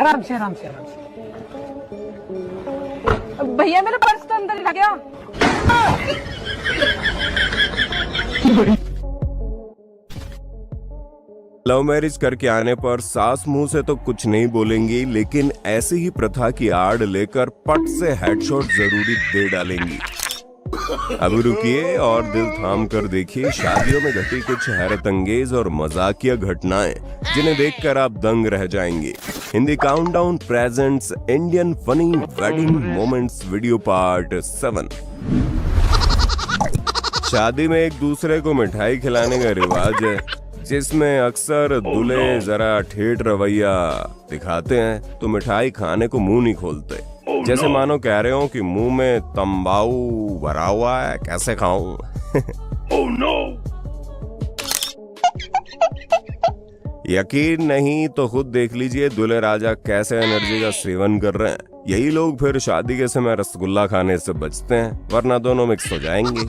आराम से आराम से आराम से। भैया मेरा पर्स तो अंदर रह गया। लव मैरिज करके आने पर सास मुंह से तो कुछ नहीं बोलेंगी, लेकिन ऐसी ही प्रथा की आड़ लेकर पट से हेडशॉट जरूरी दे डालेंगी। अभी रुकिए और दिल थाम कर देखिए शादियों में घटी कुछ हैरत अंगेज और मजाकिया घटनाएं, जिन्हें देखकर आप दंग रह जाएंगे। Hindi countdown presents Indian funny wedding moments video part 7। शादी में एक दूसरे को मिठाई खिलाने का रिवाज है, जिसमें अक्सर दूल्हे जरा ठेठ रवैया दिखाते हैं तो मिठाई खाने को मुंह नहीं खोलते, जैसे मानो कह रहे हो कि मुंह में तंबाकू भरा हुआ है, कैसे खाऊं। Oh no! यकीन नहीं तो खुद देख लीजिए दूल्हे राजा कैसे एनर्जी का सेवन कर रहे हैं। यही लोग फिर शादी के समय रसगुल्ला खाने से बचते हैं, वरना दोनों मिक्स हो जाएंगे।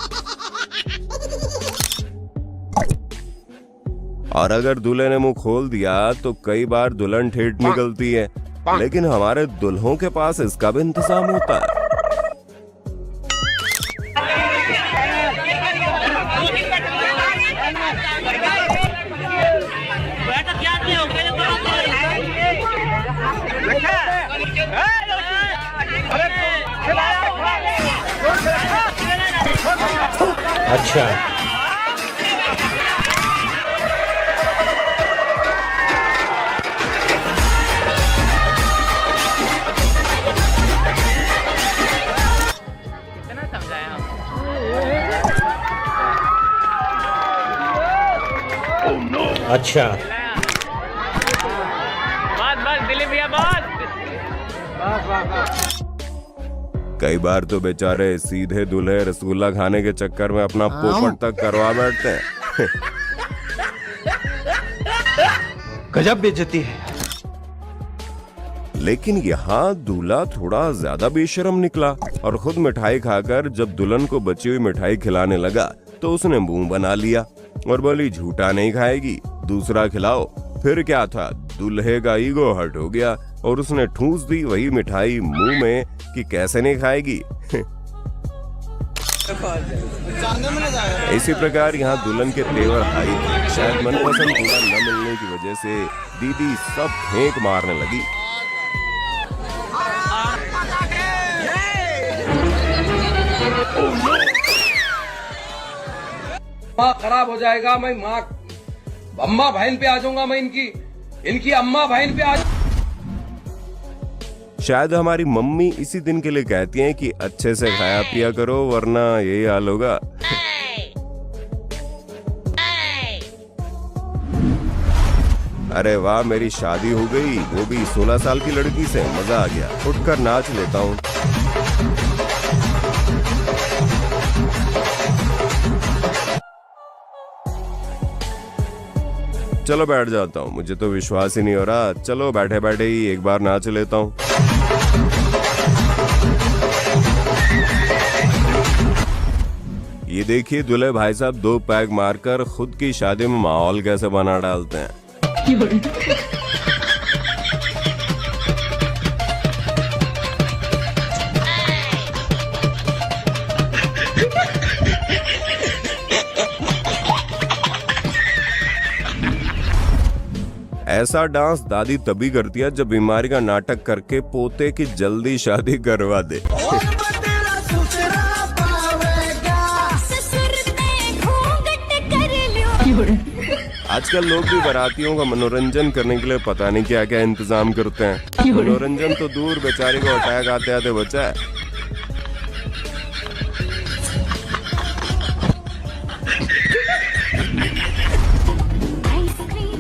और अगर दूल्हे ने मुंह खोल दिया तो कई बार दुल्हन ठेठ निकलती है, लेकिन हमारे दुल्हों के पास इसका भी इंतजाम होता है। अच्छा, अच्छा, बस दिलीप भैया बस। कई बार तो बेचारे सीधे दूल्हे रसगुल्ला खाने के चक्कर में अपना पोपट तक करवा बैठते हैं। गजब बेइज्जती है। लेकिन यहाँ दूल्हा थोड़ा ज्यादा बेशर्म निकला और खुद मिठाई खाकर जब दुल्हन को बची हुई मिठाई खिलाने लगा तो उसने मुंह बना लिया और बोली झूठा नहीं खाएगी, दूसरा खिलाओ। फिर क्या था, दूल्हे का ईगो हर्ट हो गया और उसने ठूस दी वही मिठाई मुंह में कि कैसे नहीं खाएगी। इसी प्रकार यहाँ दुल्हन के तेवर हाई थे। शायद मनपसंद दूल्हा न मिलने की वजह से दीदी सब फेंक मारने लगी। माँ खराब हो जाएगा, मैं माँ अम्मा बहन पे आ जाऊंगा, मैं इनकी अम्मा बहन पे आ। शायद हमारी मम्मी इसी दिन के लिए कहती हैं कि अच्छे से खाया पिया करो वरना यही हाल होगा। अरे वाह, मेरी शादी हो गई, वो भी 16 साल की लड़की से। मजा आ गया, उठकर नाच लेता हूँ। चलो बैठ जाता हूँ, मुझे तो विश्वास ही नहीं हो रहा। चलो बैठे बैठे ही एक बार नाच लेता हूँ। ये देखिए दूल्हे भाई साहब 2 पैग मारकर खुद की शादी में माहौल कैसे बना डालते हैं। ऐसा डांस दादी तभी करती है जब बीमारी का नाटक करके पोते की जल्दी शादी करवा दे। आजकल लोग भी बारातियों का मनोरंजन करने के लिए पता नहीं क्या क्या इंतजाम करते हैं। मनोरंजन तो दूर, बेचारे को अटैक आते आते बचा है।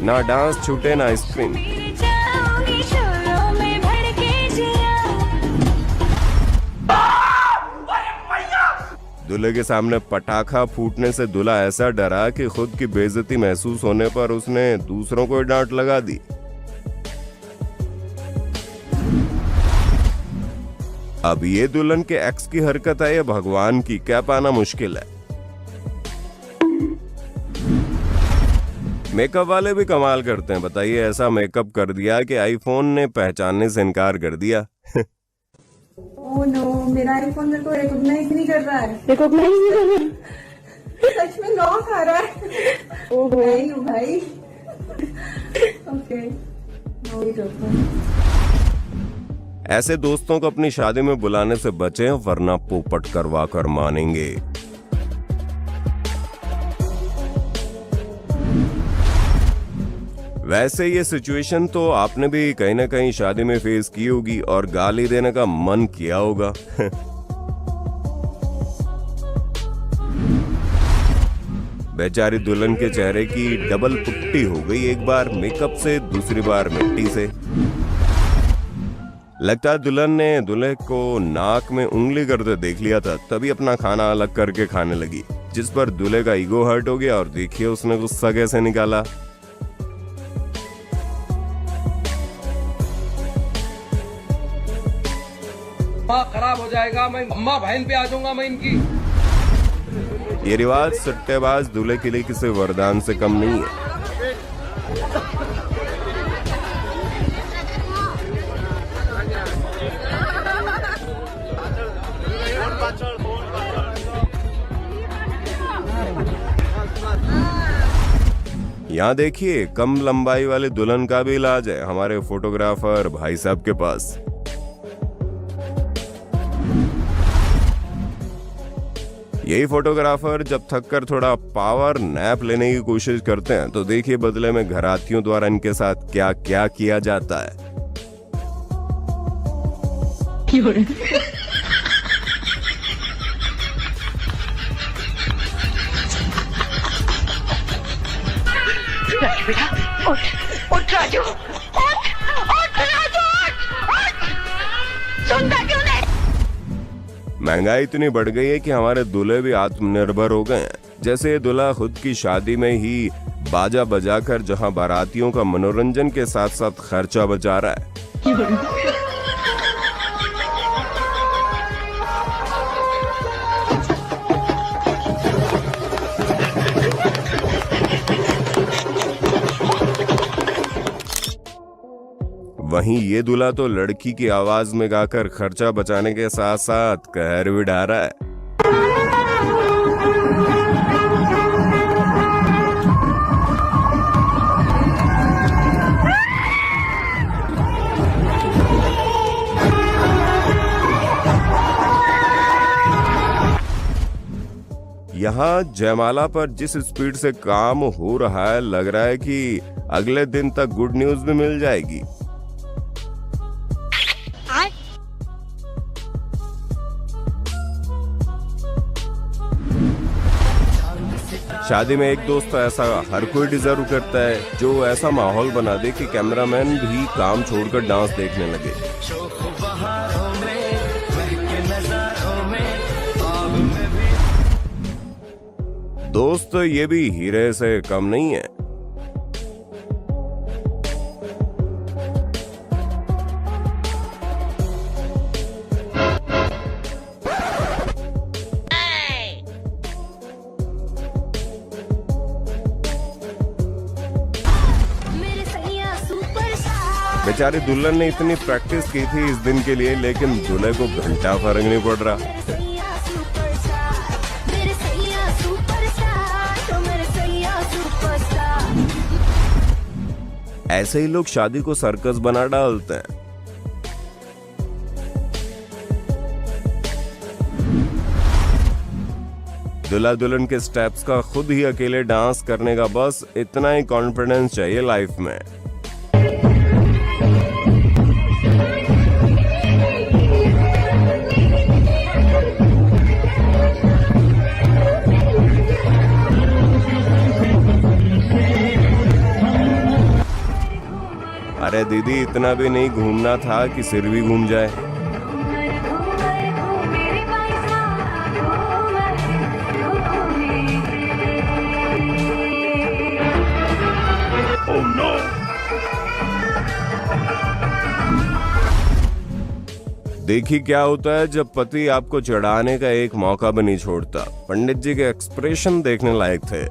ना डांस छूटे ना आइसक्रीम। दूल्हे के सामने पटाखा फूटने से दूल्हा ऐसा डरा कि खुद की बेइज्जती महसूस होने पर उसने दूसरों को डांट लगा दी। अब ये दुल्हन के एक्स की हरकत है या भगवान की, क्या पाना मुश्किल है। मेकअप वाले भी कमाल करते हैं। बताइए, ऐसा मेकअप कर दिया कि आईफोन ने पहचानने से इनकार कर दिया। ओह नो, मेरा आईफोन मेरे को रिकॉग्नाइज नहीं कर रहा है। रिकॉग्नाइज नहीं कर रहा। सच में लॉक आ रहा है। ओ भाई ओके, ऐसे दोस्तों को अपनी शादी में बुलाने से बचें, वरना पोपट करवा कर मानेंगे। वैसे ये सिचुएशन तो आपने भी कहीं ना कहीं शादी में फेस की होगी और गाली देने का मन किया होगा। बेचारी दुल्हन के चेहरे की डबल पुट्टी हो गई, एक बार मेकअप से, दूसरी बार मिट्टी से। लगता है दुल्हन ने दूल्हे को नाक में उंगली करते देख लिया था, तभी अपना खाना अलग करके खाने लगी, जिस पर दूल्हे का ईगो हर्ट हो गया और देखिए उसने गुस्सा कैसे निकाला। खराब हो जाएगा, मैं अम्मा बहन पे आ जाऊंगा मैं इनकी। ये रिवाज सट्टेबाज दूल्हे के लिए किसी वरदान से कम नहीं है। यहाँ देखिए, कम लंबाई वाले दुल्हन का भी इलाज है हमारे फोटोग्राफर भाई साहब के पास। यही फोटोग्राफर जब थक कर थोड़ा पावर नैप लेने की कोशिश करते हैं तो देखिए बदले में घरातियों द्वारा इनके साथ क्या क्या किया जाता है। उठ राजू, उठ राजू, उठ। सुनता क्यों नहीं? महंगाई इतनी बढ़ गई है कि हमारे दूल्हे भी आत्मनिर्भर हो गए हैं। जैसे ये दूल्हा खुद की शादी में ही बाजा बजाकर जहां बारातियों का मनोरंजन के साथ साथ खर्चा बचा रहा है। वहीं ये दूल्हा तो लड़की की आवाज में गाकर खर्चा बचाने के साथ साथ कहर भी ढा रहा है। यहाँ जयमाला पर जिस स्पीड से काम हो रहा है, लग रहा है कि अगले दिन तक गुड न्यूज भी मिल जाएगी। शादी में एक दोस्त तो ऐसा हर कोई डिजर्व करता है जो ऐसा माहौल बना दे कि कैमरामैन भी काम छोड़कर डांस देखने लगे। दोस्त ये भी हीरे से कम नहीं है। बेचारी दुल्हन ने इतनी प्रैक्टिस की थी इस दिन के लिए, लेकिन दूल्हे को घंटा फर्क नहीं पड़ रहा। ऐसे ही लोग शादी को सर्कस बना डालते हैं। दूल्हा दुल्हन के स्टेप्स का खुद ही अकेले डांस करने का बस इतना ही कॉन्फिडेंस चाहिए लाइफ में। अरे दीदी, इतना भी नहीं घूमना था कि सिर भी घूम जाए। Oh no! देखिए क्या होता है जब पति आपको चढ़ाने का एक मौका भी नहीं छोड़ता। पंडित जी के एक्सप्रेशन देखने लायक थे।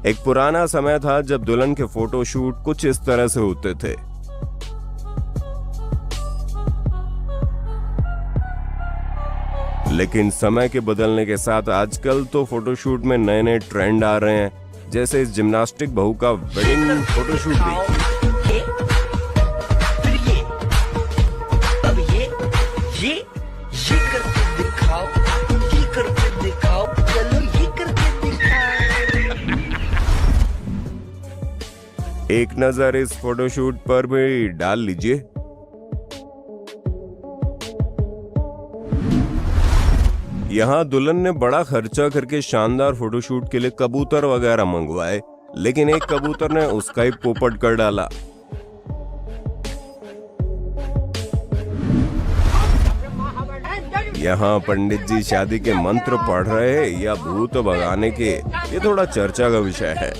एक पुराना समय था जब दुल्हन के फोटोशूट कुछ इस तरह से होते थे। लेकिन समय के बदलने के साथ आजकल तो फोटोशूट में नए नए ट्रेंड आ रहे हैं, जैसे इस जिम्नास्टिक बहू का वेडिंग फोटोशूट देखिए। ये करके दिखाओ, ये करके दिखाओ, चलो ये करके दिखाओ। एक नजर इस फोटोशूट पर भी डाल लीजिए। यहाँ दुल्हन ने बड़ा खर्चा करके शानदार फोटोशूट के लिए कबूतर वगैरह मंगवाए, लेकिन एक कबूतर ने उसका ही पोपट कर डाला। यहाँ पंडित जी शादी के मंत्र पढ़ रहे हैं या भूत भगाने के, ये थोड़ा चर्चा का विषय है।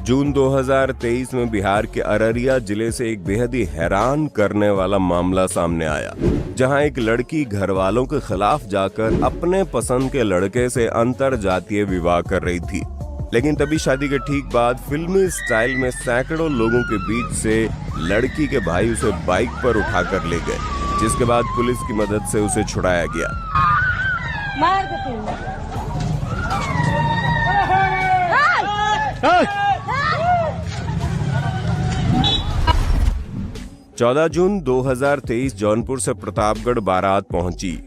जून 2023 में बिहार के अररिया जिले से एक बेहद ही हैरान करने वाला मामला सामने आया, जहां एक लड़की घर वालों के खिलाफ जाकर अपने पसंद के लड़के से अंतर जातीय विवाह कर रही थी। लेकिन तभी शादी के ठीक बाद फिल्मी स्टाइल में सैकड़ों लोगों के बीच से लड़की के भाई उसे बाइक पर उठाकर ले गए, जिसके बाद पुलिस की मदद से उसे छुड़ाया गया। मार 14 जून 2023 जौनपुर से प्रतापगढ़ बारात पहुंची।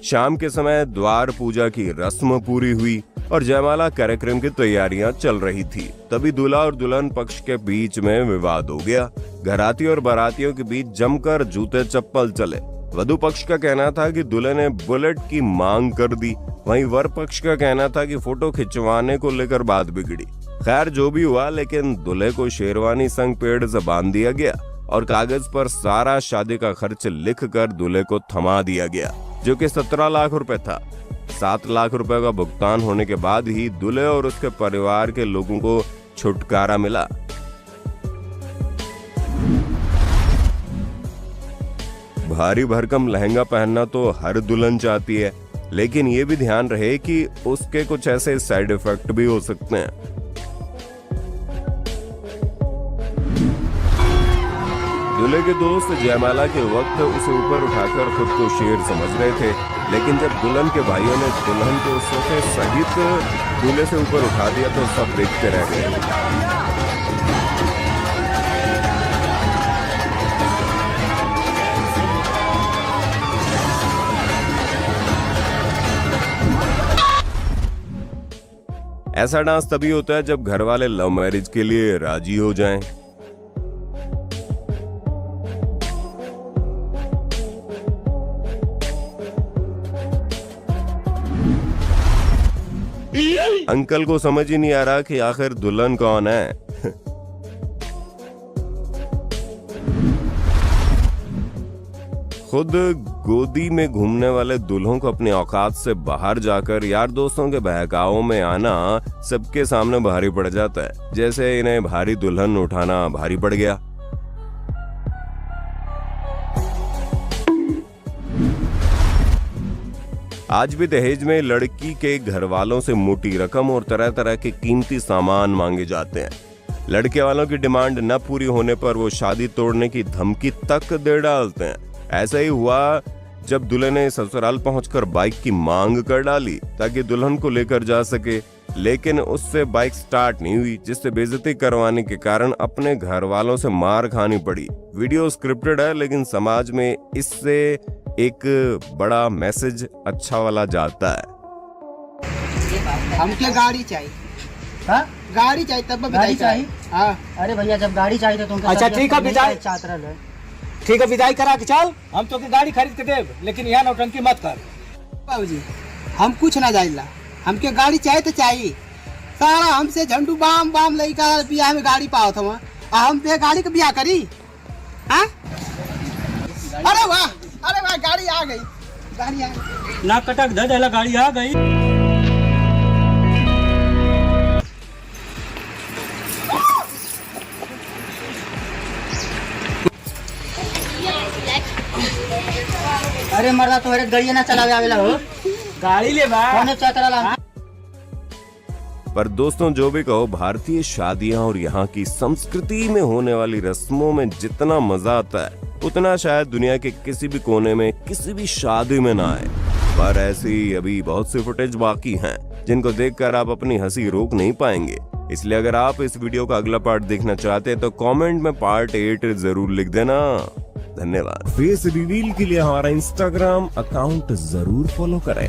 शाम के समय द्वार पूजा की रस्म पूरी हुई और जयमाला कार्यक्रम की तैयारियां चल रही थी। तभी दूल्हा और दुल्हन पक्ष के बीच में विवाद हो गया। घराती और बारातियों के बीच जमकर जूते चप्पल चले। वधु पक्ष का कहना था कि दूल्हे ने बुलेट की मांग कर दी, वहीं वर पक्ष का कहना था कि फोटो खिंचवाने को लेकर बात बिगड़ी। खैर जो भी हुआ, लेकिन दूल्हे को शेरवानी संग पेड़ से बांध दिया गया और कागज पर सारा शादी का खर्च लिखकर दूल्हे को थमा दिया गया, जो कि 17 लाख रुपए था। 7 लाख रुपए का भुगतान होने के बाद ही दूल्हे और उसके परिवार के लोगों को छुटकारा मिला। भारी भरकम लहंगा पहनना तो हर दुल्हन चाहती है, लेकिन ये भी ध्यान रहे कि उसके कुछ ऐसे साइड इफेक्ट भी हो सकते हैं। दूल्हे के दोस्त जयमाला के वक्त उसे ऊपर उठाकर खुद को शेर समझ रहे थे, लेकिन जब दुल्हन के भाइयों ने दुल्हन को सोफे सहित दूल्हे से ऊपर उठा दिया तो सब देखते रह गए। ऐसा डांस तभी होता है जब घर वाले लव मैरिज के लिए राजी हो जाएं। अंकल को समझ ही नहीं आ रहा कि आखिर दुल्हन कौन है। खुद गोदी में घूमने वाले दूल्हों को अपनी औकात से बाहर जाकर यार दोस्तों के बहकावों में आना सबके सामने भारी पड़ जाता है, जैसे इन्हें भारी दुल्हन उठाना भारी पड़ गया। आज भी दहेज में लड़की के घर वालों से मोटी रकम और तरह तरह के कीमती सामान मांगे जाते हैं। लड़के वालों की डिमांड न पूरी होने पर वो शादी तोड़ने की धमकी तक दे डालते हैं। ऐसा ही हुआ जब दूल्हे ने ससुराल पहुंचकर बाइक की मांग कर डाली ताकि दुल्हन को लेकर जा सके, लेकिन उससे बाइक स्टार्ट नहीं हुई, जिससे बेइज्जती करवाने के कारण अपने घर वालों से मार खानी पड़ी। वीडियो स्क्रिप्टेड है, लेकिन समाज में इससे एक बड़ा मैसेज अच्छा वाला जाता है। हमके गाड़ी चाहिए। हाँ? गाड़ी चाहिए तब गाड़ी चाहिए। हाँ। अरे भैया जब गाड़ी चाहिए तो तुमको अच्छा ठीक है विदाई ठीक है विदाई करा के चल। हम तो गाड़ी खरीद के देव, लेकिन यहाँ नौटंकी मत कर। बाबूजी हम कुछ ना जाइला, हमके गाड़ी चाहिए तो चाहिए। सारा हमसे झंडू बाम बाम लड़का बियाह में गाड़ी पाओ था, हम पे गाड़ी का बियाह करी। हाँ? अरे वाह गाड़ी आ गई, गाड़ी आ गई। ना कटक दे देला, गाड़ी आ गई। अरे मर्दा तो हरे गाड़ी ना चलावे आवेला हो गाड़ी ले बा कौन चतरा ला। पर दोस्तों जो भी कहो, भारतीय शादियां और यहाँ की संस्कृति में होने वाली रस्मों में जितना मजा आता है उतना शायद दुनिया के किसी भी कोने में किसी भी शादी में ना आए। पर ऐसी अभी बहुत सी फुटेज बाकी हैं जिनको देखकर आप अपनी हंसी रोक नहीं पाएंगे। इसलिए अगर आप इस वीडियो का अगला पार्ट देखना चाहते हैं तो कमेंट में पार्ट 8 जरूर लिख देना। धन्यवाद। फेस रिवील के लिए हमारा इंस्टाग्राम अकाउंट जरूर फॉलो करें।